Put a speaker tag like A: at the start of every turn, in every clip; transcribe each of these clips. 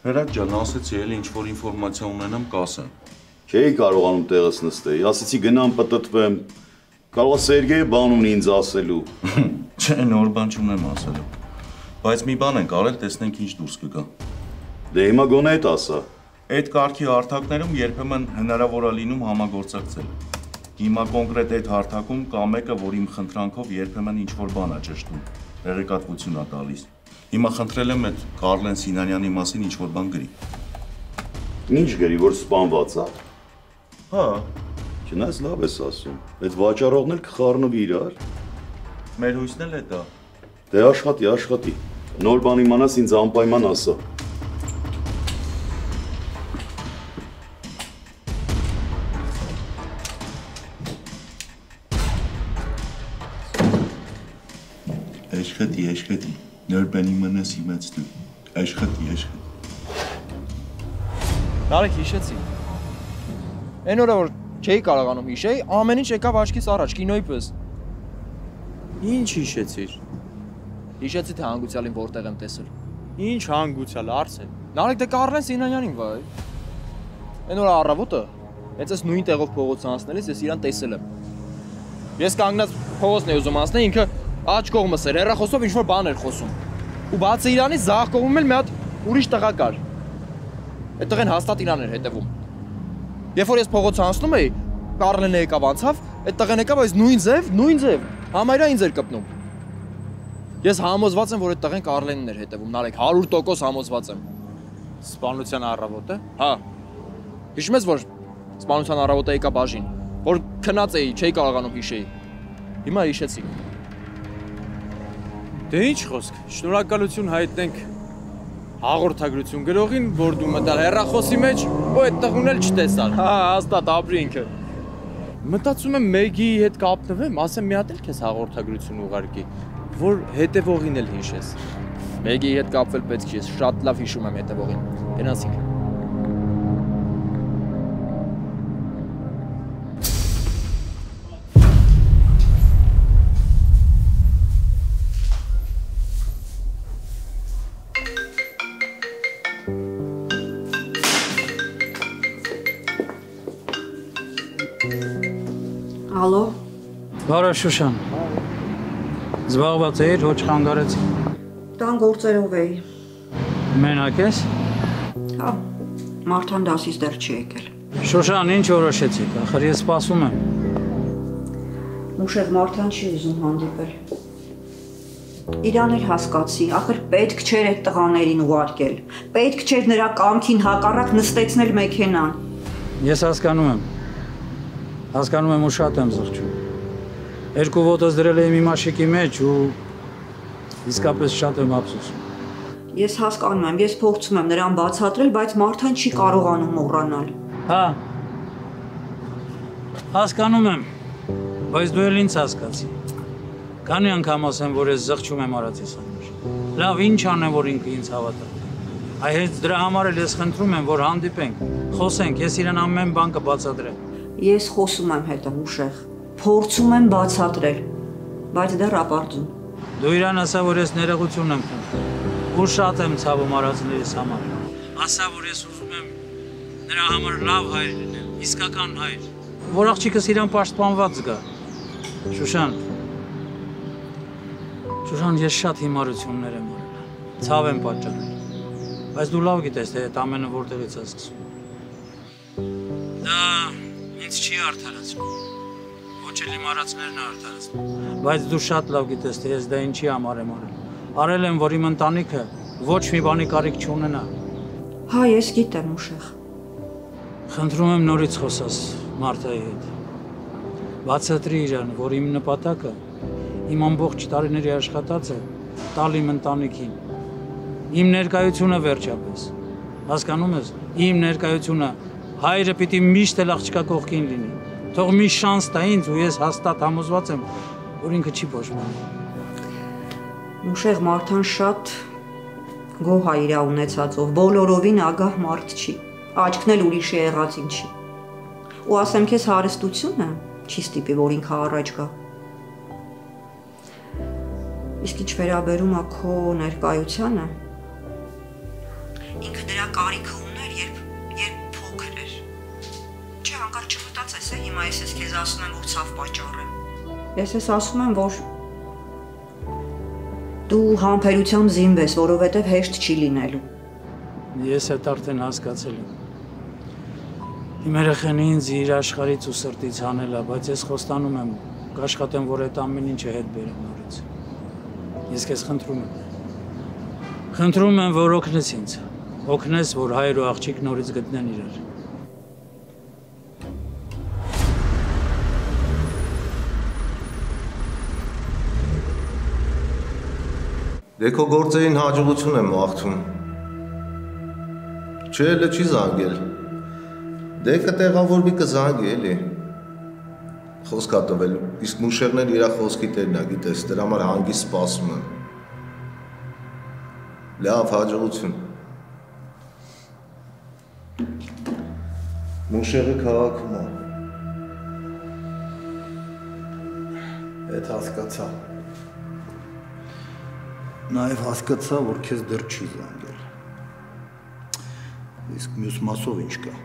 A: Հրաչ ջան, ասեցի էլի ինչ-որ ինֆորմացիա ունենամ կասեմ։
B: Չէի կարողանում տեղս նստեի, ասեցի գնամ պտտվեմ, կարող է Սերգեյը բան ունի ինձ ասելու։
A: Չէ, նոր բան չունեմ ասելու։ Բայց մի բան ենք արել, տեսնենք ինչ դուրս կգա։
B: Դե հիմա գոնե այդ ասա։
A: Այդ կարգի հարթակներում երբեմն հնարավոր է լինում համագործակցել։ Հիմա կոնկրետ այդ հարթակում կա մեկը, որ իմ խնդրանքով երբեմն ինչ-որ բան է ճշտում, տեղեկատվություն է տալիս։ Հիմա խնդրել եմ այդ Կարլեն Սինանյանի մասին ինչ-որ բան գրի։
B: Ինչ գրի, որ սպանված է։
A: Հա,
B: Չնայած լավ ես ասում, այդ վաճառողն էլ կխառնվի իրար։
A: մեր հույսն էլ է դա։
B: Դե աշխատի։ Նոր բան իմանաս ինձ անպայման ասա։
A: Աշխատի, նոր բան իմանաս իմացնու, աշխատի։
C: Նարեկ հիշեցի։ Այն օրը որ չէի կարողանում հիշեի, ամեն ինչ եկավ աչքիս առաջ, կինոյի պես։
D: Ինչ հիշեցիր։
C: Հիշեցի թե հանգուցյալին որտեղ եմ տեսել։
D: Ինչ հանգուցյալ, Արսեն։
C: Նարեկ դե Կարլեն Սինանյանին վայ։ Այն օրը առավոտը, հենց այս նույն տեղով փողոց անցնելիս ես իրան տեսել եմ։ Ես կանգնած փողոցն էի ուզում անցնել, ինքը աջ կողմս էր, հեռախոսով ինչ-որ բան էր խոսում։ Ու բացի իրանից ձախ կողմում էլ մի հատ ուրիշ տղա կար։ Այդ տղեն հաստատ իրան էր հետևում։ Երբ որ ես փողոց անցնում էի, Կարլենը եկավ անցավ, այդ տղեն եկավ այս նույն ձև, համարյա ինձ էր կպնում։ Ես համոզված եմ, որ այդ տղեն Կարլենին էր հետևում, Նարեկ 100% համոզված եմ։
D: Սպանության առավոտը։
C: Հա։ Հիշում ես, որ սպանության առավոտը եկա բաժին, որ քնած էի, չէի կարողանում հիշեի։ Հիմա հիշեցի։
D: Դե ինչ խոսք, շնորհակալություն հայտնենք հաղորդագրություն գրողին, որ դու մտալ հեռախոսի մեջ, ու այդ տղուն էլ չտեսար։
C: Հա, հաստատ ապրի ինքը։
D: Մտածում եմ Մեգիի հետ կապնվեմ, ասեմ մի հատ էլ քեզ հաղորդագրություն ուղարկի, որ հետևողին էլ հիշես։
C: Մեգիի հետ կապվել պետք չի, ես շատ լավ հիշում եմ հետևողին։ Գնացինք։
E: Ալո։
F: Բարև Շուշան։ Զբաղված էիր, ոչ խանգարեցի։
E: Տան գործերով էի։
F: Մենակ ես։
E: Հա, Մարթան դասից դեռ չի եկել։
F: Շուշան, ինչ որոշեցիք, ախր ես սպասում եմ։
E: Ուշեղ Մարթան չի ուզում հանդիպել։ Իրան էլ հասկացի, ախր պետք չէր այդ տղաներին ուղարկել։ Պետք չէր նրա կամքին հակառակ նստեցնել մեքենան։
F: Ես հասկանում եմ։ Հասկանում եմ ու շատ եմ զղջում։ Երկու ոտս դրել եմ իմ աշիկի մեջ ու իսկապես շատ եմ ափսոսում։
E: Ես հասկանում եմ, ես փորձում եմ նրան բացատրել, բայց Մարթան չի կարողանում մոռանալ։
F: Հա։ Հասկանում եմ, բայց դու էլ ինձ հասկացի։ Քանի անգամ ասեմ, որ ես զղջում եմ արածիս համար։ Լավ, ինչ անեմ, որ ինքը ինձ հավատա։ Այ հենց դրա համար էլ ես խնդրում եմ, որ հանդիպենք, խոսենք, ես իրեն ամեն բան կբացատրեմ։
E: Ես խոսում եմ հետը ուշեղ, փորձում եմ բացատրել, բայց դեռ ապարդում։
F: Դու իրան ասա, որ ես ներողություն եմ խնդրում, ու շատ եմ ցավում արածներիս համար։ Ասա, որ ես ուզում եմ նրա համար լավ հայր լինել, իսկական հայր, որ աղջիկս իրան պաշտպանված զգա։ Շուշան, ես շատ հիմարություններ եմ արել, ցավ եմ պատճառել, բայց դու լավ գիտես, թե այդ ամենը որտեղից է սկսում։ Դա ինձ չի արդարացնում, ոչ էլ իմ արածներն է արդարացնում, բայց դու շատ լավ գիտես, թե ես դա ինչի համար եմ արել։ Արել եմ, որ իմ ընտանիքը ոչ մի բանի կարիք չունենա։
E: Հա, ես գիտեմ ուշեղ։
F: Խնդրում եմ նորից խոսաս Մարթայի հետ։ Բացատրի իրան, որ իմ նպատակը, իմ ամբողջ տարիների աշխատածը տալ իմ ընտանիքին։ Իմ ներկայությունը վերջապես։ Հասկանում ես, իմ ներկայությունը հայրը պիտի միշտ էլ աղջկա կողքին լինի։ Թող մի շանս տա ինձ ու ես հաստատ համոզված եմ, որ ինքը չի փոշմանի։
E: Ուշեղ Մարթան շատ գոհ է իր ունեցածով, բոլորովին ագահ մարդ չի, աչքն էլ ուրիշի եղածին չի։ Ու ասեմ քեզ հարստությունը չի ստիպի, որ ինքը առաջ գա։ Իսկ ինչ վերաբերում է քո ներկայությանը, ինքը դրա կարիքը ուներ, երբ փոքր էր։ Չէ, հանկարծ չմտածես, հիմա ես քեզ ասում եմ, որ ցավ պատճառեմ։ Ես ասում եմ, որ դու համբերությամբ զինվես, որովհետև հեշտ չի լինելու։
F: Ես այդ արդեն հասկացել եմ։ Իմ երեխեն ինձ իր աշխարհից ու սրտից հանել է, բայց ես խոստանում եմ, կաշխատեմ, որ այդ ամեն ինչը հետ բերեմ նորից։ Ես քեզ խնդրում եմ, որ օգնես ինձ։ Օգնես, որ հայր ու աղջիկ նորից գտնեն իրար։
G: Դե քո գործերին հաջողություն եմ աղթում։ Չէ, էլի չի զանգել։ Դե կտեղավորվի կզանգի էլի։ Խոսք ա տվել, իսկ մուշերներ իրա խոսքի տերն ա, գիտես, դրա համար հանգիստ սպասում եմ։ Լավ, հաջողություն։ Մուշերը քաղաքում ա։
H: Էդ հասկացա։ Նաև հասկացա, որ քեզ դեռ չի զանգել։ Իսկ մյուս մասով ինչ կա։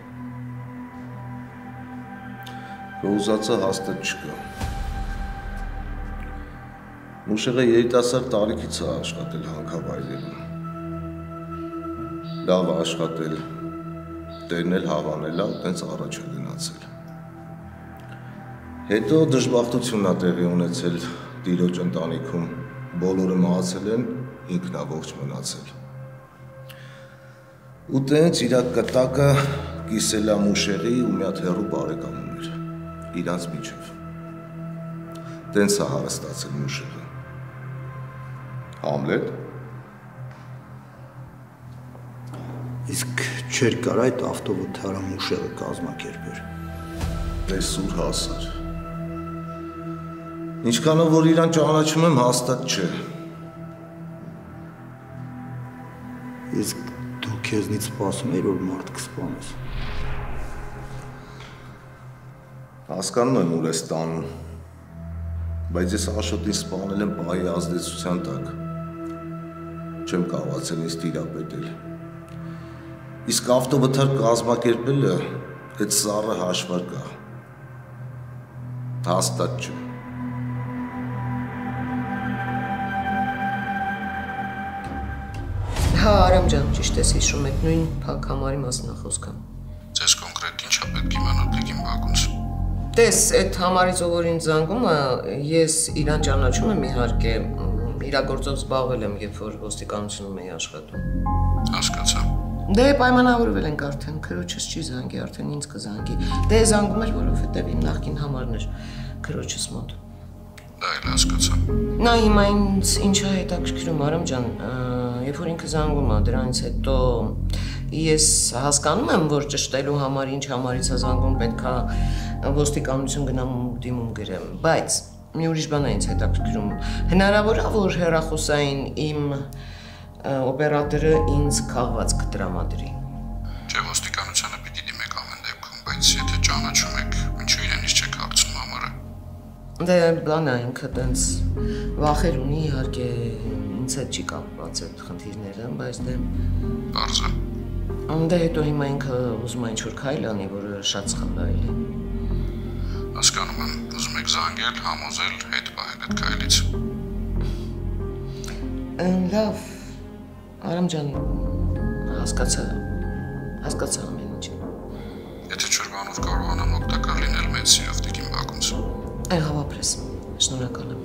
G: Քո ուզածը հաստատ չկա։ Մուշեղը երիտասարդ տարիքից է աշխատել հանքավայրերում։ Լավ է աշխատել, տերն էլ հավանել է, տենց առաջ է գնացել։ Հետո դժբախտությունն է տեղի ունեցել տիրոջ ընտանիքում, բոլորը մահացել են, ինքն է ողջ մնացել։ Ու տենց իրա կտակը կիսել է մուշեղի ու մի հատ հեռու բարեկամ ուներ, իրանց միջև։ Տենց է հարստացել մուշեղը։ Համլետ։
H: Իսկ չէր կար այդ ավտովթարը մուշեղը կազմակերպեր։
G: Դե սուր հասար։ Ինչքանով որ իրան ճանաչում եմ, հաստատ չէ։
H: Իսկ դու քեզնից սպասում էիր, որ մարդ կսպանես։
G: Հասկանում եմ ուր ես տանում, բայց ես Աշոտին սպանել եմ պահի ազդեցության տակ։ Չեմ կարողացել ինձ տիրապետել։ Իսկ ավտովթար կազմակերպելը այդ սառը հաշվարկա։ Հաստատ չէ։
I: Հա, Արամ ջան, ճիշտ ես հիշում եք, նույն փակ համարի մասն է խոսքը։
J: Ձեզ կոնկրետ ինչ է պետք իմանալ Տիկին Բակունց։
I: Տես, այդ համարից ով որ ինձ զանգում է, ես իրան ճանաչում եմ իհարկե, իրագործով զբաղվել եմ, երբ որ ոստիկանությունում էի աշխատում։
J: Հասկացա։
I: Դե պայմանավորվել ենք արդեն, քրոջս չի զանգի, արդեն ինձ կզանգի։ Դե զանգում էր, որովհետև իմ նախկին համարն էր քրոջս մոտ։
J: Դա էլ հասկացա։
I: Նա հիմա ինձ ինչ է հետաքրքրում, Արամ ջան, երբ որ ինքը զանգում է, դրանից հետո ես հասկանում եմ, որ ճշտելու համար ինչ համարից է զանգում, պետք է ոստիկանություն գնամ ու դիմում գրեմ, բայց մի ուրիշ բան է ինձ հետաքրքրում։ Հնարավոր է, որ հեռախոսային իմ օպերատորը ինձ քաղվածք տրամադրի։
J: Չէ, ոստիկանությանը պիտի դիմեք ամեն դեպքում, բայց եթե ճանաչում եք, ինչու իրենից չեք հագցնում համարը։
I: Դե բան է, ինքը տենց վախեր ունի, իհարկե ինձ հետ չի կապված այդ խնդիրները, բայց դե
J: Պարզ է։
I: Դե հետո հիմա ինքը ուզում է ինչ-որ քայլ անի, որը շատ սխալ է էլի։
J: Հասկանում եմ, ուզում եք զանգել, համոզել, հետ պահել այդ քայլից։
I: Լավ, Արամ ջան, հասկացա ամեն ինչ։
J: Եթե չոր բանով կարողանամ օգտակար լինել մեծ սիրով Տիկին Բակունց։
I: Եղավ ապրես, շնորհակալ եմ։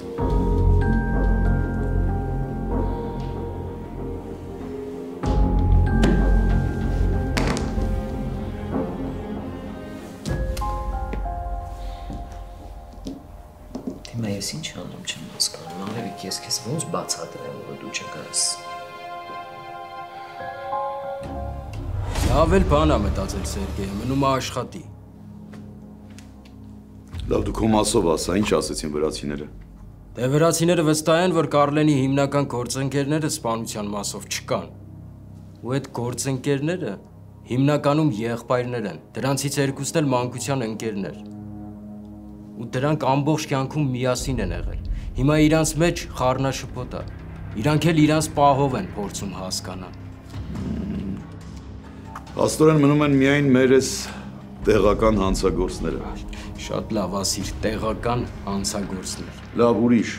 I: Հիմա ես ինչ անում չեմ հասկանում, Ամերիկ, ես քեզ ոնց բացատրեմ, որ դու չգաս։
D: Լավ էլ բան է մտածել Սերգեյը, մնում է աշխատի։
B: Լավ, դու քո մասով ասա, ինչ ասեցին վրացիները։
D: Դե վրացիները վստահ են, որ Կարլենի հիմնական գործընկերները սպանության մասով չկան։ Ու այդ գործընկերները հիմնականում եղբայրներ են, դրանցից երկուսն էլ մանկության ընկերներ։ Ու դրանք ամբողջ կյանքում միասին են եղել։ Հիմա իրանց մեջ խառնաշփոթ է։ Իրանք էլ իրանց պահով են փորձում հասկանալ։
B: Աստորեն մնում են միայն մեր այս տեղական հանցագործները։
D: Շատ լավ ասիր, տեղական հանցագործներ։
B: Լավ, ուրիշ։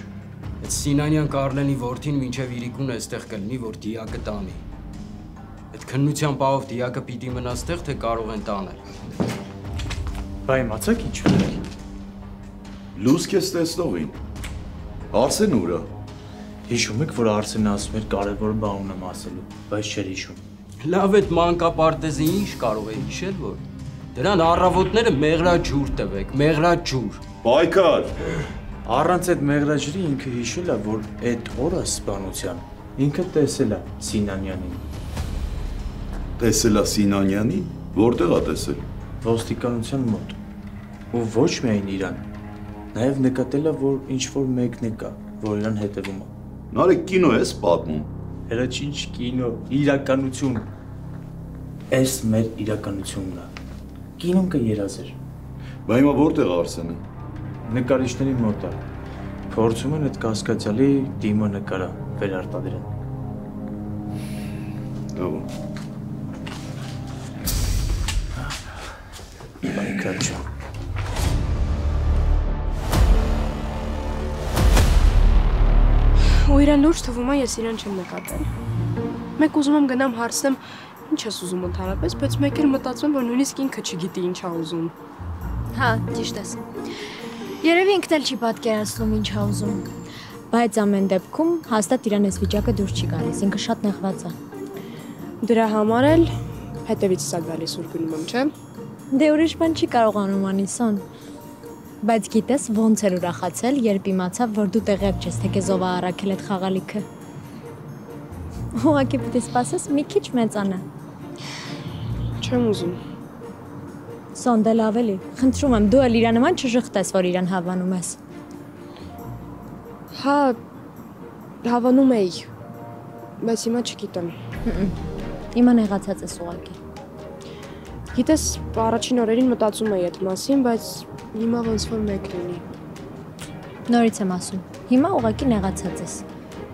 D: Այդ Սինանյան Կարլենի որդին մինչև իրիկուն էստեղ կլինի, որ դիակը տանի։ Այդ քննության պահով դիակը պիտի մնա ստեղ, թե կարող են տանել։
C: Բա իմացաք ինչ է։
B: Լուսք ես տեսնողին։ Արսեն ուրա։
C: Հիշում եք, որ Արսենը ասում էր կարևոր բան ունեմ ասելու, բայց չէր հիշում։
D: Լավ այդ մանկապարտեզը ինչ կարող է հիշել, որ դրան առավոտները մեղրաջուր տվեք, մեղրաջուր։
B: Պայքար։
C: Առանց այդ մեղրաջրի ինքը հիշել է, որ այդ օրը սպանության ինքը տեսել է Սինանյանին։
B: Տեսել է Սինանյանին։ Որտեղ է տեսել։
C: Ոստիկանության մոտ։ Ու ոչ միայն իրան, նաև նկատել է, որ ինչ-որ մեկն է կա, որ իրան հետևում է։
B: Նարեկ կինո ես պատմում։
C: Հələ ինչ կինո, իրականություն։ Այս մեր իրականությունն է։ Կինոն կերազեր։
B: Բա հիմա որտեղ Արսենը։
C: Նկարիչների մոտ է։ Փորձում են այդ կասկածյալի դիմանկարը վերարտադրեն։
B: Լավ։
C: Պայքար ջան։
K: Ու իրան լուրջ թվում է, ես իրան չեմ նկատել։ Մեկ ուզում եմ գնամ հարցնեմ, ինչ ես ուզում ընդհանրապես, բայց մեկ էլ մտածում, որ նույնիսկ ինքը չգիտի ինչ է ուզում։
L: Հա, ճիշտ ես։ Երևի ինքն էլ չի պատկերացնում ինչ է ուզում։ Բայց ամեն դեպքում հաստատ իրան այս վիճակը դուրս չի գալիս, ինքը շատ նեղված է։
K: Դրա համար էլ հետևից սա գալիս ուր գնում եմ, չէ՞։
L: Դե ուրիշ բան չի կարողանում անիսոն։ Բայց գիտես ոնց էր ուրախացել, երբ իմացավ, որ դու տեղյակ չես, թե քեզ ով է առաքել այդ խաղալիքը։ Ուղղակի պիտի սպասես մի քիչ մեծանա։
K: Չեմ ուզում։
L: Սոն դե լավ էլի, խնդրում եմ, դու էլ իրա նման չժխտես, որ իրան հավանում ես։
K: Հա, հավանում էի, բայց հիմա չգիտեմ։
L: Հիմա նեղացած ես ուղղակի։
K: Գիտես, առաջին օրերին մտածում էի այդ մասին, բայց հիմա ոնց որ մեկ լինի։
L: Նորից եմ ասում, հիմա ուղղակի նեղացած ես։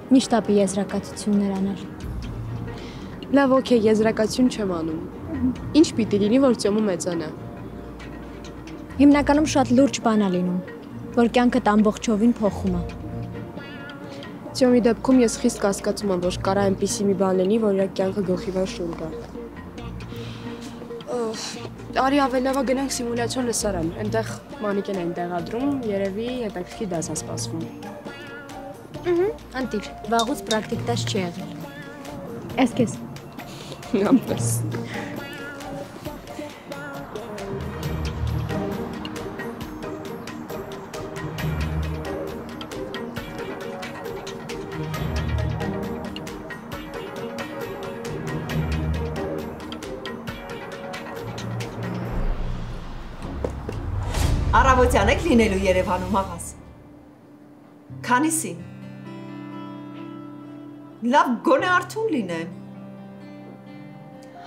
L: Միշտ ապի եզրակացություններ անել։
K: Լավ, օքեյ, եզրակացություն չեմ անում։ Ինչ պիտի լինի, որ ծյոմը մեծանա։
L: Հիմնականում շատ լուրջ բան է լինում, որ կյանքդ ամբողջովին փոխում է։
K: Ծյոմի դեպքում ես խիստ կասկածում եմ, որ կարա այնպիսի մի բան լինի, որ իր կյանքը գլխի վրա շուռ գա։ Արի ավելի լավ գնանք սիմուլյացիոն լսարան, այնտեղ մանիկեն են տեղադրում, երևի հետաքրքիր դաս է սպասվում։
L: Անտիր, վաղուց պրակտիկ դաս չի եղել։ Էս քեզ։
K: Ամպես։
M: Առավոտյան եք լինելու Երևանում աղաս։ Քանիսին։ Լավ գոնե արթուն լինեմ։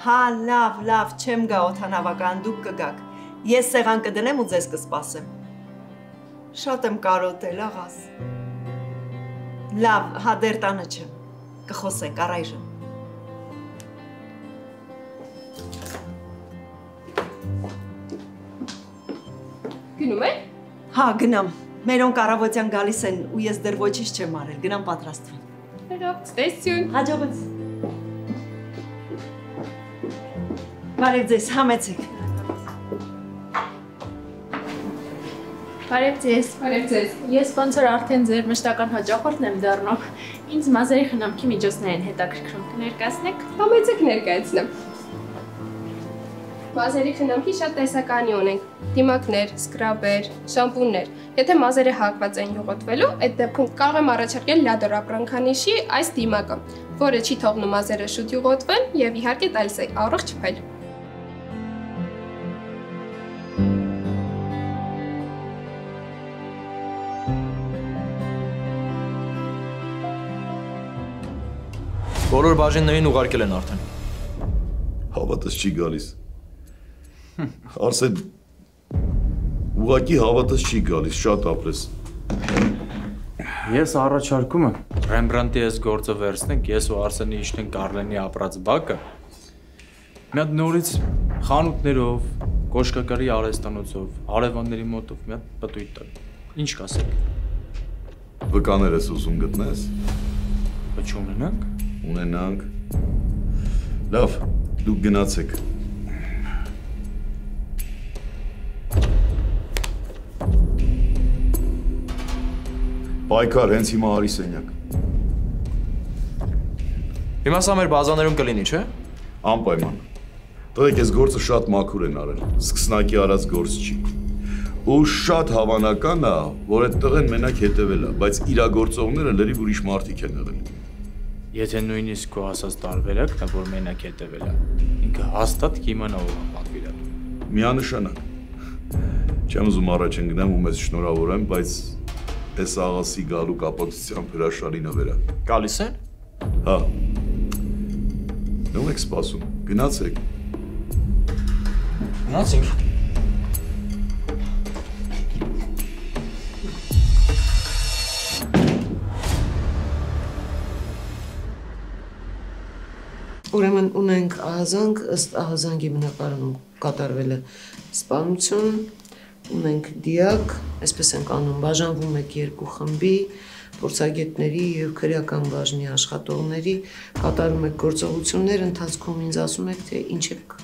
M: Հա, լավ, չեմ գա օդանավական, դուք կգաք։ Ես սեղան կդնեմ ու ձեզ կսպասեմ։ Շատ եմ կարոտել աղաս։ Լավ, հա դեռ տանը չեմ։ Կխոսենք առայժմ։
K: Գնում եք։
M: Հա, գնամ։ Մերոնք առավոտյան գալիս են ու ես դեռ ոչինչ չեմ արել, գնամ պատրաստվեմ։
K: Լավ, ցտեսություն։
M: Հաջողություն։ Բարև ձեզ, համեցեք։
N: Բարև ձեզ։
K: Բարև ձեզ։
N: Ես ոնց որ արդեն ձեր մշտական հաճախորդն եմ դառնում։ Ինձ մազերի խնամքի միջոցներ են հետաքրքրում։ Կներկայացնեք։
K: Համեցեք ներկայացնեմ։ Մազերի խնամքի շատ տեսականի ունենք. դիմակներ, սկրաբեր, շամպուններ։ Եթե մազերը հակված են յուղոտվելու, այդ դեպքում կարող եմ առաջարկել լադոր ապրանքանիշի այս դիմակը, որը չի թողնում մազերը շուտ յուղոտվեն եւ իհարկե տալիս է առողջ փայլ։
C: Բոլոր բաժիններին ուղարկել են արդեն։
B: Հավատս չի գալիս։ Արսեն, ուղղակի հավատս չի գալիս, շատ ապրես։
C: Ես առաջարկում եմ Ռեմբրանտի այս գործը վերցնենք, ես ու Արսենը իջնենք Կարլենի ապրած բակը Մի հատ նորից խանութներով, կոշկակարի արհեստանոցով, հարևանների մոտով մի հատ պտույտ տալ։ Ինչ կասեք։
B: Վկաներ ես ուզում գտնես։
C: Բայց չունենանք։
B: Ունենանք։ Լավ, դուք գնացեք։ Պայքար հենց հիմա արի սենյակ։
C: Հիմա սա մեր բազաներում կլինի, չէ՞։
B: Անպայման։ Տղեկ, ես գործը շատ մաքուր են արել, սկսնակի արած գործ չի։ Ու շատ հավանական է, որ այդ տղեն մենակ հետևել է, բայց իրագործողները լրիվ ուրիշ մարդիկ են եղել։
C: Եթե նույնիսկ քո ասած տարբերակն է, որ մենակ հետևել է, ինքը հաստատ կիմանա ով է պատվիրատու։
B: Միանշանակ։ Չեմ ուզում առաջ ընկնեմ ու մեզ շնորհավորեմ, բայց այս աղասի գալու կապակցությամբ հրաշալի նվեր է։
C: Գալիս են։
B: Հա։ Նո եք սպասում, գնացեք։
C: Գնացինք։
I: Ուրեմն ունենք ահազանգ, ըստ ահազանգի բնակարանում կատարվել է սպանություն, ունենք դիակ, այսպես ենք անում, բաժանվում եք երկու խմբի, փորձագետների եւ քրեական բաժնի աշխատողների, կատարում եք գործողություններ, ընթացքում ինձ ասում եք, թե ինչ եք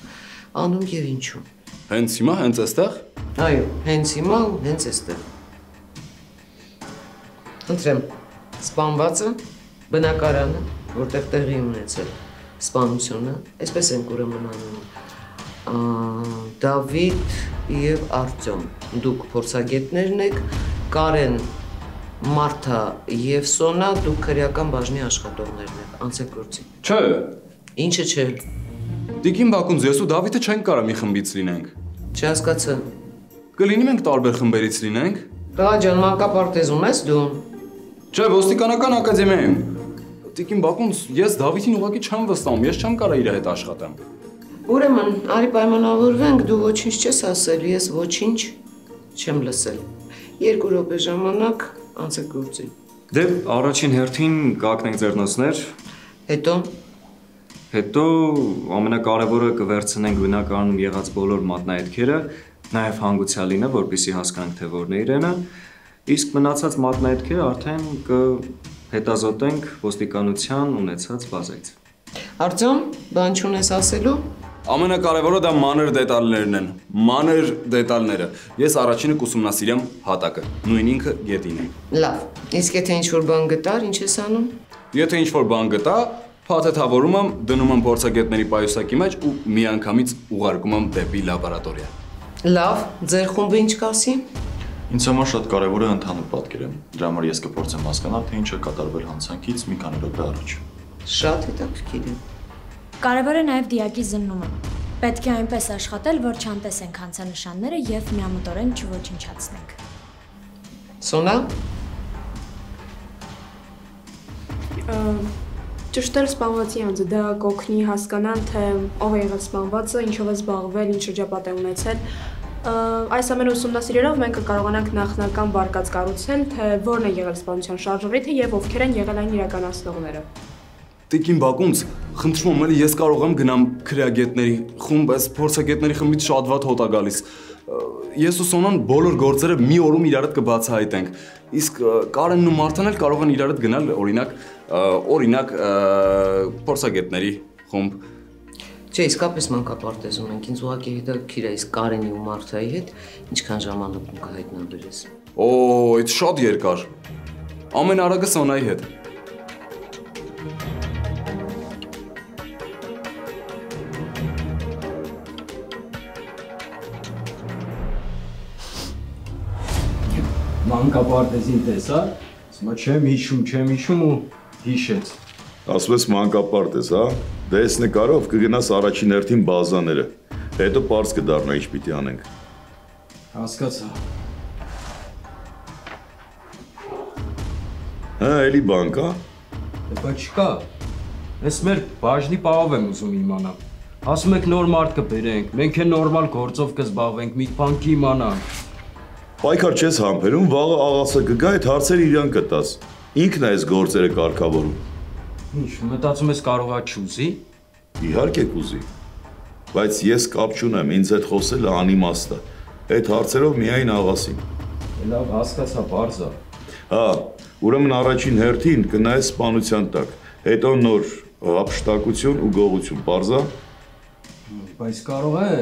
I: անում եւ ինչու։
O: Հենց հիմա, հենց այստեղ։
I: Այո, հենց հիմա ու հենց այստեղ։ Խնդրեմ, սպանվածը, բնակարանը, որտեղ տեղի ունեցել սպանությունը, այսպես ենք ուրեմն անում, Դավիթ եւ Արտյոմ, դուք փորձագետներն եք, Կարեն, Մարթա եւ Սոնա, դուք քրեական բաժնի աշխատողներն եք, անցեք գործի։
O: Չէ։
I: Ինչը չէ։
O: Տիկին Բակունց, ես ու Դավիթը չենք կարա մի խմբից լինենք։
I: Չհասկացա։
O: Կլինի մենք տարբեր խմբերից լինենք։
I: Տղա ջան, մանկապարտեզում ես դու։
O: Չէ, ոստիկանական ակադեմիայում։ Տիկին Բակունց, ես Դավիթին ուղղակի չեմ վստահում, ես չեմ կարա իր հետ աշխատեմ։
I: Ուրեմն, արի պայմանավորվենք, դու ոչինչ չես ասել, ես ոչինչ չեմ լսել։ 2 րոպե ժամանակ անցեք գործի։
O: Դե առաջին հերթին կակնենք ձեռնոցներ։ Հետո ամենակարևորը կվերցնենք բնակարանում եղած բոլոր մատնահետքերը, նաև հանգուցյալ լինը, որպեսզի հասկանանք, թե որն է իրենը, իսկ մնացած մատնահետքերը արդեն կհետազոտենք ոստիկանության ունեցած բազայից։
I: Արտյոմ, բան չունես ասելու։
O: Ամենակարևորը դա մանր դետալներն են, մանր դետալները։ Ես առաջինը կուսումնասիրեմ հատակը, նույն ինքը գետին է։
I: Լավ, իսկ եթե ինչ-որ բան գտար, ինչ ես անում։
O: Եթե ինչ-որ բան գտա, փաթեթավորում եմ, դնում եմ փորձագետների պայուսակի մեջ ու միանգամից ուղարկում եմ դեպի լաբորատորիա։
I: Լավ, ձեր խումբը ինչ կասի։
P: Ինձ համար շատ կարևոր է ընդհանուր պատկերը։ Դրա համար ես կփորձեմ հասկանալ, թե ինչ է կատարվել հանցանքից մի քանի րոպե առաջ։
I: Շատ հետաքրքիր է։
L: Կարևոր է նաև դիակի զննումը։ Պետք է այնպես աշխատել, որ չանտեսենք հանցանշանները եւ միամտորեն չոչնչացնենք։
I: Սոնա։
K: Ճշտել սպանվածի անձը, դա կօգնի հասկանալ, թե ով է եղել սպանվածը, ինչով է զբաղվել, ինչ շրջապատ է ունեցել։ Այս ամենը ուսումնասիրելով մենք կկարողանանք նախնական վարկած կառուցել, թե որն է եղել սպանության շարժառիթը եւ ովքեր են եղել այն իրականացնողները։
O: Տիկին Բակունց, խնդրում եմ, ես կարող եմ գնամ քրեագետների խումբ, այս փորձագետների խմբից շատ վատ հոտ է գալիս։ Ես ու Սոնան բոլոր գործերը մի օրում իրար հետ կբացահայտենք։ Իսկ Կարենն ու Մարթան էլ կարող են իրար հետ գնալ, օրինակ փորձագետների խումբ։
I: Չէ, իսկապես մանկապարտեզում ենք, ինձ ուղղակի հետաքրքիր է իսկ Կարենի ու Մարթայի հետ ինչքան ժամանակում կհայտնաբերես։
O: Օ, այդ շատ երկար։ Ամեն արագը Սոնայի հետ։
D: Մանկապարտեզին տեսա, ասում չեմ հիշում ու հիշեց։
B: Ասում ես մանկապարտեզ, հա? Դե ես նկարով կգնաս առաջին հերթին բազաները, հետո պարզ կդառնա ինչ պիտի անենք։
D: Հասկացա։
B: Հա, էլի բան կա։
D: Բայց չկա։ Ես մեր բաժնի պահով եմ ուզում իմանալ։ Ասում եք նոր մարդ կբերենք, մենք էլ նորմալ գործով կզբաղվենք, մի բան կիմանանք։
B: Պայքար չես համբերում, վաղը աղասը կգա, այդ հարցերը իրան կտաս։ Ինքն է այս գործերը կարգավորում։
D: Ինչ, մտածում ես կարողա չուզի։
B: Իհարկե կուզի։ բայց ես կապ չունեմ, ինձ հետ խոսելը անիմաստ է։ Այդ հարցերով միայն աղասին։
D: Լավ, հասկացա, պարզ է։
B: Հա, ուրեմն առաջին հերթին կնայես սպանության տակ, հետո նոր հափշտակություն ու գողություն, պարզ է։
D: Բայց կարող է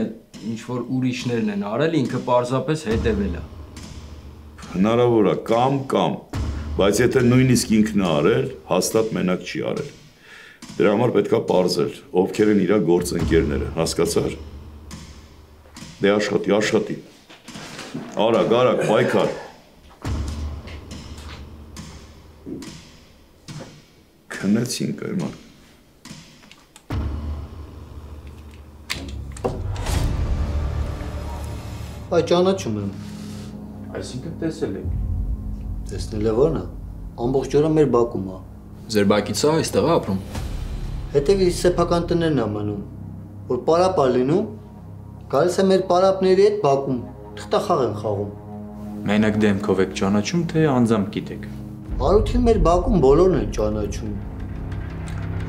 D: ինչ որ ուրիշներն են արել, ինքը պարզապես հետևել է։
B: Հնարավոր է, կամ, բայց եթե նույնիսկ ինքն է արել, հաստատ մենակ չի արել։ Դրա համար պետքա պարզել, ովքեր են իր գործընկերները, հասկացար։ Դե աշխատի։ Արագ, պայքար։ Քնեցինք այման։
H: Այ ճանաչում եմ։
C: Այսինքն տեսել եք։
H: Տեսնել է ո՞րն է։ Ամբողջ օրը մեր բակում է։
C: Ձեր բակից է այստեղ ապրում։
H: Հետևի սեփական տներն է մնում, որ պարապ է լինում, գալիս է մեր պարապների հետ բակում, թղթախաղ են խաղում։
C: Մենակ դեմքով եք ճանաչում, թե անձամբ գիտեք։
H: Արութին մեր բակում բոլորն են ճանաչում։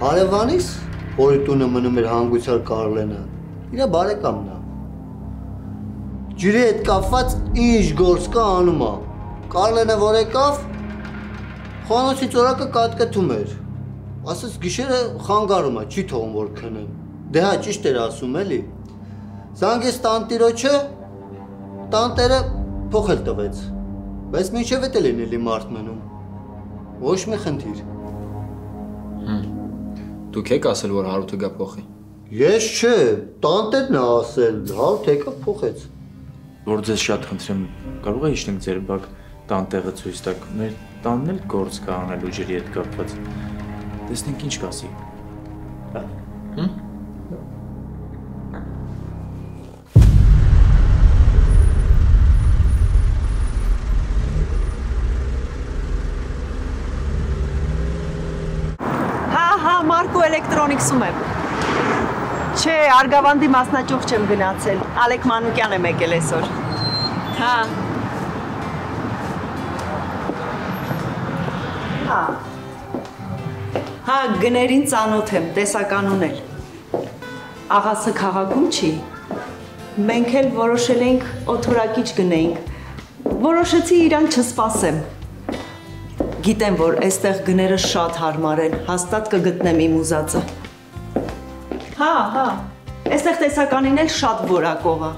H: Հարևանիս, որի տունը մնում էր հանգուցյալ Կարլենը, իր բարեկամն է։ Ջրի հետ կապված ինչ գործ կա անում է։ Կարլենը որ եկավ, խոհանոցի ծորակը կատկտում էր։ Ասես գիշերը խանգարում է, չի թողում որ քնեմ։ Դե հա ճիշտ էր ասում էլի։ Զանգեց տանտիրոջը, տանտերը փոխել տվեց։ Բայց մինչև էդ էլ էլի մարդ մնում։ Ոչ մի խնդիր։
C: Դուք եք ասել, որ Հարութը գա փոխի։
H: Ես չէ, տանտերն է ասել, Հարութ եկա փոխեց։
C: Որ ձեզ շատ խնդրեմ, կարող է իջնենք ձեր բակ տանտեղը ցույց տաք։ Մեր տանն էլ գործ կա անելու ջրի հետ կապված։ Տեսնենք ինչ կասի։
M: Հա, Մարկո էլեկտրոնիկսում եմ։ Չէ, Արգավանդի մասնաճյուղ չեմ գնացել։ Ալեք Մանուկյան եմ եկել այսօր։ Հա, գներին ծանոթ եմ, տեսական ունել։ Աղասը քաղաքում չի։ Մենք էլ որոշել ենք օթորակիչ գնեինք։ Որոշեցի իրան չսպասեմ։ Գիտեմ, որ այստեղ գները շատ հարմար են, հաստատ կգտնեմ իմ ուզածը։ Հա, այստեղ տեսականին էլ շատ որակող է,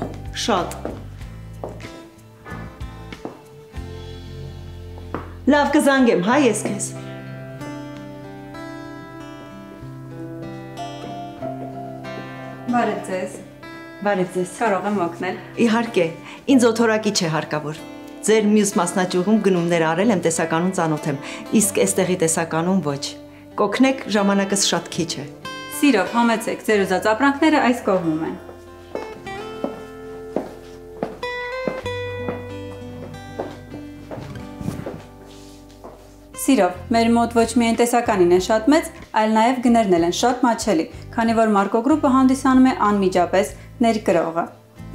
M: շատ։ Լավ կզանգեմ, հա ես քեզ։
Q: Բարև ձեզ։
M: Բարև ձեզ։
Q: Կարող եմ օգնել։
M: Իհարկե, ինձ օթորակիչ է հարկավոր։ Ձեր մյուս մասնաճյուղում գնումներ արել եմ, տեսականուն ծանոթ եմ, իսկ այստեղի տեսականուն ոչ։ Կօգնեք, ժամանակս շատ քիչ է։
Q: Սիրով, համեցեք, ձեր ուզած ապրանքները այս կողմում են։ Սիրով, մեր մոտ ոչ միայն տեսականին է շատ մեծ, այլ նաև գներն են շատ մատչելի, քանի որ Մարկո գրուպը հանդիսանում է անմիջապես ներկրողը։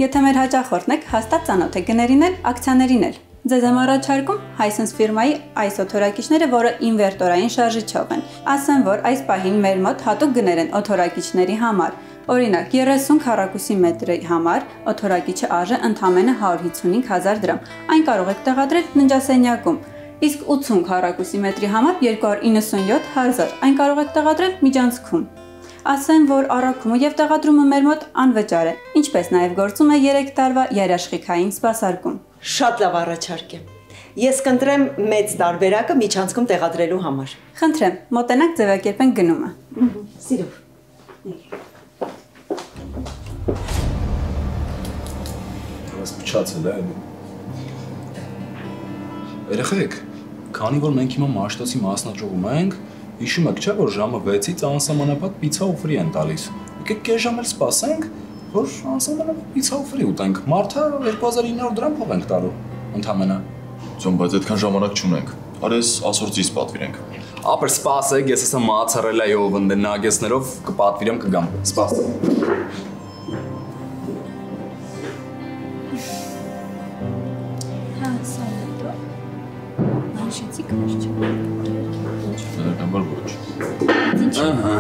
Q: Եթե մեր հաճախորդն եք, հաստատ ծանոթ եք գներին էլ, ակցիաներին էլ։ Ձեզ եմ առաջարկում Hisense ֆիրմայի այս օթորակիչները, որը ինվերտորային շարժիչով են։ Ասեմ, որ այս պահին մեր մոտ հատուկ գներ են օթորակիչների համար։ Օրինակ, 30 քառակուսի մետրի համար օթորակիչը արժե ընդամենը 155,000 դրամ։ Այն կարող եք տեղադրել ննջասենյակում։ Իսկ 80 քառակուսի մետրի համար 297,000, այն կարող եք տեղադրել միջանցքում։ Ասեմ, որ առաքումը եւ տեղադրումը մեր մոտ անվճար է, ինչպես նաեւ գործում է 3 տարվա երաշխիքային սպասարկում։
M: Շատ լավ առաջարկ է։ Ես կընտրեմ մեծ տարբերակը միջանցքում տեղադրելու համար։
Q: Խնդրեմ, մոտենաք ձևակերպենք գնումը։
M: Սիրով։
O: Ես փչացել եմ։ Երեխեք, քանի որ մենք հիմա Մաշտոցի մասնաճյուղում ենք, հիշում եք, չէ՞ որ ժամը 6-ից անսահմանափակ պիցա ու ֆրի են տալիս։ Եկեք կես ժամ էլ սպասենք, որ անսահմանափակ պիցա ու ֆրի ուտենք։ Մարդը 2900 դրամ փող ենք տալու ընդամենը։
P: Ձոն, բայց այդքան ժամանակ չունենք։ Արես ասորցից պատվիրենք։
O: Ապեր սպասեք, ես ասա մացարելայով ընդ նագեցներով կպատվիրեմ կգամ։ Սպասեք։
P: Բնականաբար ոչ։
O: Ահա։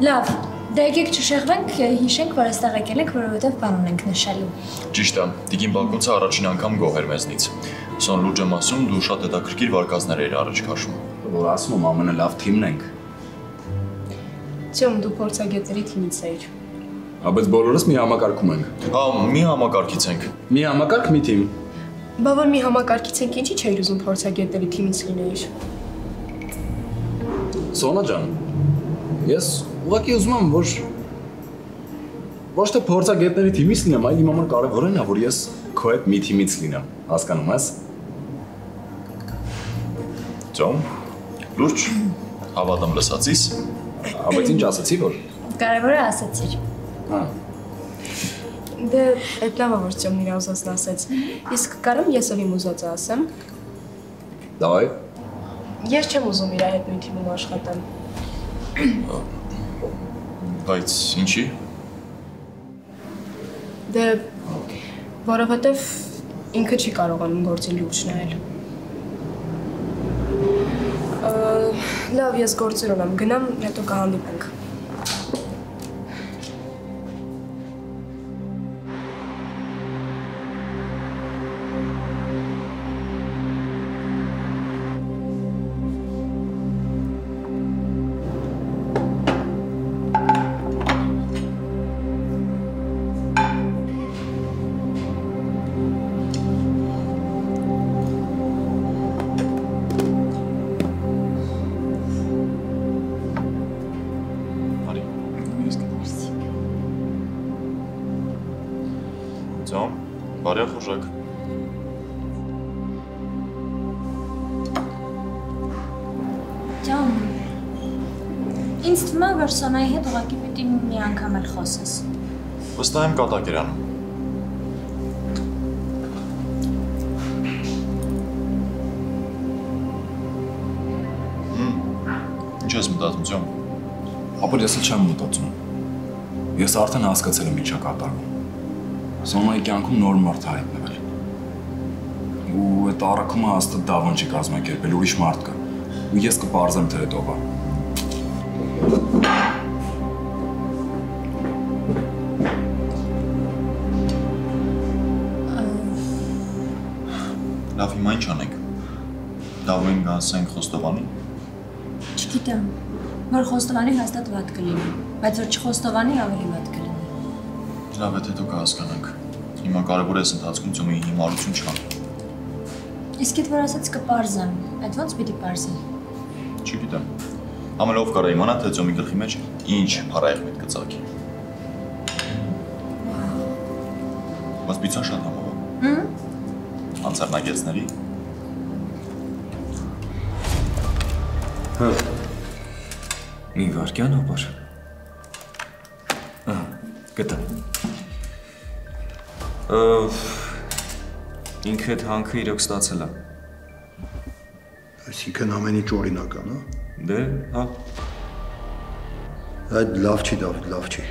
L: Լավ, դե եկեք չշեղվենք, հիշենք, որ այստեղ եկել ենք, որովհետև բան ունենք նշելու։
P: Ճիշտ է, Տիկին Բակունցը առաջին անգամ գոհ էր մեզնից։ Սոն լուրջ եմ ասում, դու շատ հետաքրքիր վարկածներ էիր առաջ քաշում։
O: Որ ասում եմ ամենալավ թիմն ենք։
K: Չեմ, դու փորձագետների թիմից էիր։
O: Բայց բոլորս մի համակարգում ենք։
P: Հա, մի համակարգից ենք։
O: Մի համակարգ, մի թիմ։
K: Բա որ մի համակարգից ենք, ինչի՞ չէիր ուզում փորձագետների թիմից լինեիր։
O: Սոնա ջան, ես ուղղակի ուզում եմ, որ ոչ թե փորձագետների թիմից լինեմ, այլ իմ համար կարևորն է, որ ես քո հետ մի թիմից լինեմ, հասկանում ես։
P: Ջոն, լուրջ, հավատամ լսածիս։
O: Բայց ինչ ասացի, որ։
L: Կարևորը ասացիր։
O: Հա։
K: Դե, այդ լավ է, որ Ծյոմն իր ուզածն ասեց։ Իսկ կարամ ես էլ իմ ուզածը ասեմ։
O: Դավայ։
K: Ես չեմ ուզում իր հետ նույն թիմում աշխատել։
P: Բայց ինչի։
K: Դե, որովհետև ինքը չի կարողանում գործին լուրջ նայել։ Լավ, ես գործեր ունեմ, գնամ, հետո կհանդիպենք։
P: Բարյա խուժակ։
L: Ջան, ինձ թվում է, որ Սոնայի հետ ուղղակի պիտի մի անգամ էլ խոսես։
P: Վստահ եմ կատակ էր անում։ Ինչ ես մտածում, Ջոն։
O: Ապա ես էլ չեմ մտածում։ Ես արդեն հասկացել եմ ինչա կատարվում։ Սոնայի կյանքում նոր մարդ հայտնվել։ Ու այդ առաքումը հաստատ դավան չի կազմակերպել, ուրիշ մարդ կա։ Ու ես կպարզեմ թե այդ ով է։
P: Լավ, հիմա ինչ անենք։ Դավոյին գասենք Խոստովանի։
L: Չգիտեմ, որ Խոստովանի հաստատ վատ կլինի, բայց որ չխոստովանի ավելի վատ կլինի։
P: Լավ, հետո կհասկանանք։ Հիմա կարևոր է ընթացքում Ծյոմի հիմարություն չկան։
L: Իսկ այդ որ ասած կպարզեմ, այդ ոնց պիտի պարզեմ։
P: Չգիտեմ։ Ամենով կարա իմանա, թե Ծյոմի գլխի մեջ ինչ փարայեղ պետք է ծագի։ Բայց պիցան շատ համով է։ Անցառնագեցների։
R: Հա։ Մի վարկյան ապար։ Գտա։ Ինքը այդ հանքը իրոք ստացել է։
S: Այսինքն ամեն ինչ օրինական, հա։
R: Դե, հա։
S: Այդ լավ չի, Դավիթ, լավ չի։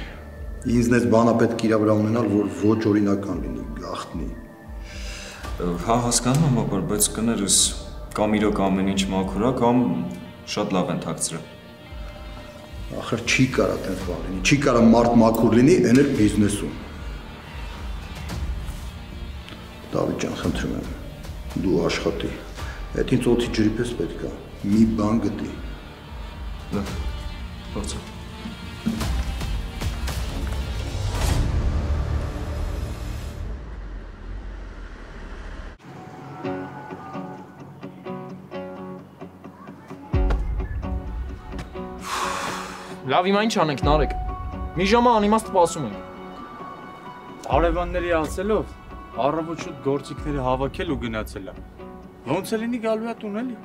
S: Ինձն էս բանը պետք իրա վրա ունենալ, որ ոչ օրինական լինի, գաղտնի։
R: Հա, հասկանում եմ, ապար, բայց կներս կամ իրոք ամեն ինչ մաքուր է, կամ շատ լավ են թաքցրել։
S: Ախր չի կարա տենց բան լինի, չի կարա մարդ մաքուր լինի, այն էլ բիզնեսում։ Դավիթ ջան, խնդրում եմ, դու աշխատի, այդ ինձ օդի ջրի պես պետք է, մի բան գտի։
R: Լավ, փորձեմ։
C: Լավ, հիմա ինչ անենք, Նարեկ։ Մի ժամը անիմաստ սպասում ենք։
F: Արևանների ասելով, առավոտ շուտ գործիքները հավաքել ու գնացել է։ Ոնց է լինի գալու է տուն էլի։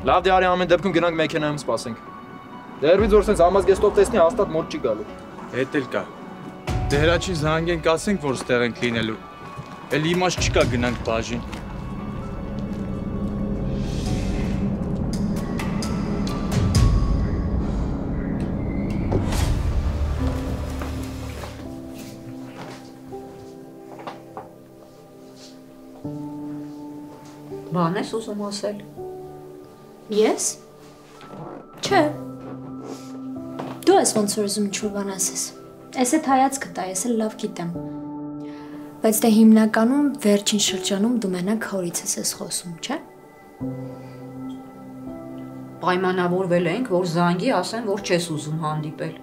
C: Լավ, դե արի ամեն դեպքում գնանք մեքենայում սպասենք։ Դերվից որ սենց համազգեստով տեսնի, հաստատ մոտ չի գալու։
F: Հետ էլ կա։ Դե հրաչին զանգենք ասենք, որ ստեղ ենք լինելու։ Էլ իմաստ չկա գնանք բաժին։
E: Բան ես ուզում ասել։
L: Ես։ Չէ։ Դու Լսու ես ոնց որ ուզում ինչ-որ բան ասես։ Էս է հայացքը տա, ես էլ լավ գիտեմ։ Բայց դե հիմնականում վերջին շրջանում դու մենակ հորիցս ես խոսում, չէ՞։
E: Պայմանավորվել ենք, որ զանգի ասեն, որ չես ուզում հանդիպել։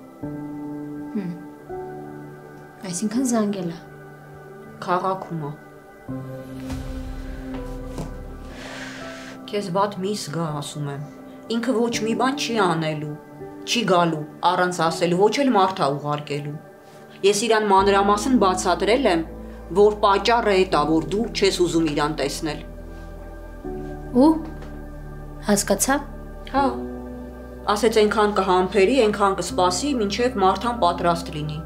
L: Այսինքն զանգել է։
E: Քաղաքում է։ Քեզ վատ մի զգա, ասում եմ։ Ինքը ոչ մի բան չի անելու, չի գալու, առանց ասելու, ոչ էլ մարդա ուղարկելու։ Ես իրան մանրամասն բացատրել եմ, որ պատճառը է դա, որ դու չես ուզում իրան տեսնել։
L: Ու հասկացա։
E: Հա։ Ասեց այնքան կհամբերի, այնքան կսպասի, մինչև մարդան պատրաստ լինի։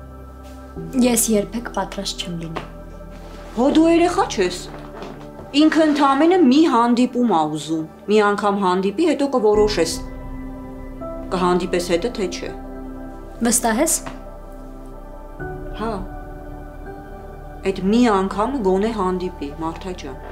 L: Ես երբեք պատրաստ չեմ լինի։
E: Հո դու երեխա չես։ Ինքը ընդամենը մի հանդիպում ա ուզում։ Մի անգամ հանդիպի, հետո կորոշես։ Կհանդիպես հետը, թե չէ։
L: Վստահ ես։
E: Հա։ Այդ մի անգամ գոնե հանդիպի, Մարթա ջան։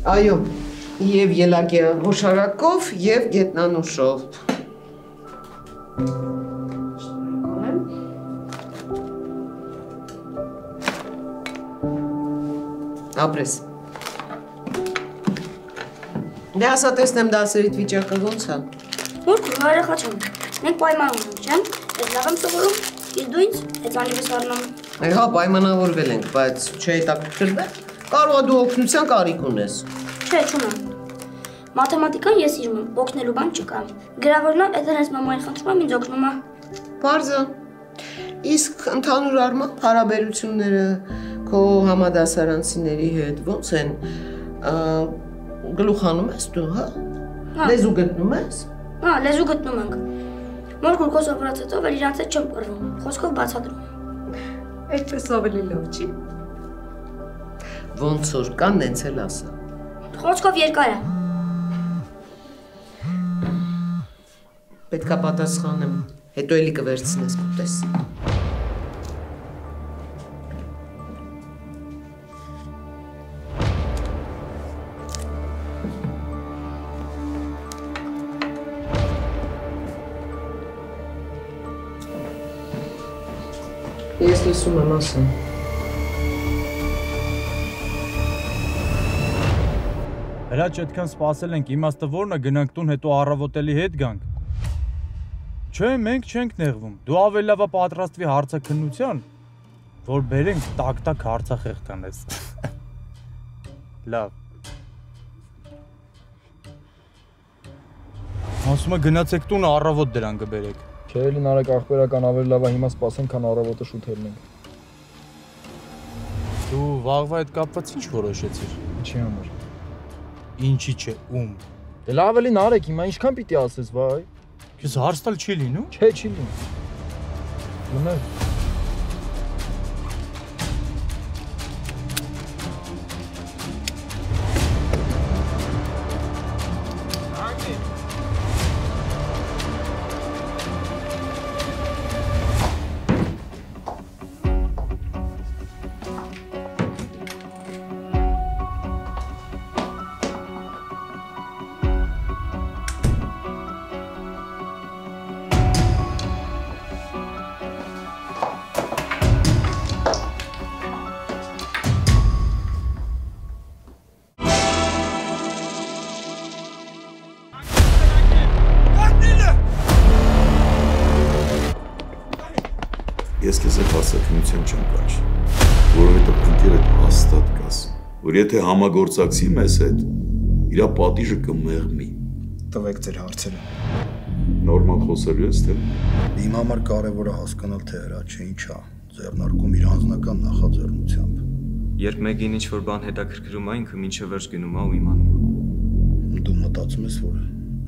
I: Այո, եւ ելակյա հոշարակով եւ գետնանուշով։ Ապրես։ Դե ասա տեսնեմ դասերիդ վիճակը ոնց է։
T: Մորքուր, հարեղա չեմ։ Մենք պայման ունենք, չեմ։ Ես լավ եմ սովորում, իսկ դու ինձ հեծանիվս առնում։
I: Հա, պայմանավորվել ենք, բայց չհետաքրքրվեք։ Կարող է դու օգնության կարիք ունես։
T: Չէ, չունեմ։ Մաթեմատիկան ես սիրում եմ, օգնելու բան չկա։ Գրավորն է, այդ հենց մամային խնդրում եմ, ինձ օգնում է։
I: Պարզը։ Իսկ ընդհանուր առմամբ հարաբերությունները քո համադասարանցիների հետ ոնց են։ Գլուխանում ես դու, հա։ Լեզու գտնում ես։
T: Հա, լեզու գտնում ենք։ Մորքուր քո սովորած հետո էլ իրանց հետ չեմ կռվում, խոսքով բացատրում։
I: Այդպես ավելի լավ չի։ Ոնց որ կան, նենց էլ ասա։
T: Խոսքով երկար է։
I: Պետքա պատասխանեմ, հետո էլի կվերցնես կուտես։ Ես լսում եմ, ասեմ։
U: Հրաչ այդքան սպասել ենք, իմաստը որն է գնանք տուն, հետո առավոտելի հետ գանք։ Չէ, մենք չենք նեղվում, դու ավելի լավա պատրաստվի հարցաքննության, որ բերենք տակ-տակ հարցախեղ կանես։ Լավ։ Ասում է գնացեք տուն առավոտ դրան կբերեք։
C: Չէ, էլի նարեկ աղբերական ավելի լավա հիմա սպասենք, քան առավոտը շուտ հելնենք։
U: Դու վաղվա հետ կապված ինչ որոշեցիր։
C: Ինչի համար։
U: Ինչի չէ, ում։
C: Դե լավ էլի նարեկ, հիմա ինչքան պիտի ասես, վայ։
U: Քեզ հարց տալ չի լինում։
C: Չէ, չի լինում։ Գնա։
B: Ես քեզ այդ հարցակնության չեմ կանչի, որովհետև ընկերդ հաստատ կաս, որ եթե համագործակցի մեզ հետ, իր պատիժը կմեղմի։
S: Տվեք ձեր հարցերը։
B: Նորմալ խոսելու ես, թե։
S: Իմ համար կարևորը հասկանալ, թե հրա չէ ինչա, ձեռնարկում իր անձնական նախաձեռնությամբ։
R: Երբ մեկին ինչ-որ բան հետաքրքրում է, ինքը մինչև վերջ գնում է ու իմանում։
S: Դու մտածում ես, որ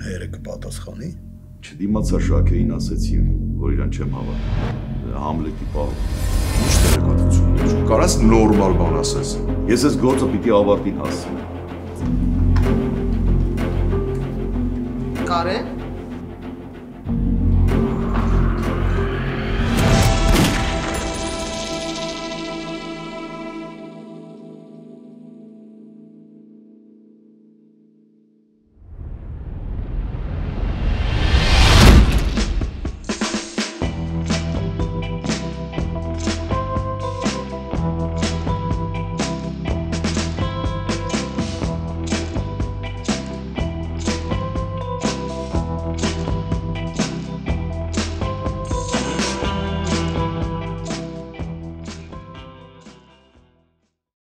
S: հայերը կպատասխանի։
B: Չդիմացա Շաքեին ասեցի, որ իրան չեմ հավատում։ Համլետի պահ։
A: Ինչ տեղեկատվություններ։ Կարաս նորմալ բան ասես։
B: Ես այս գործը պիտի ավարտին հասցնեմ։
I: Կարեն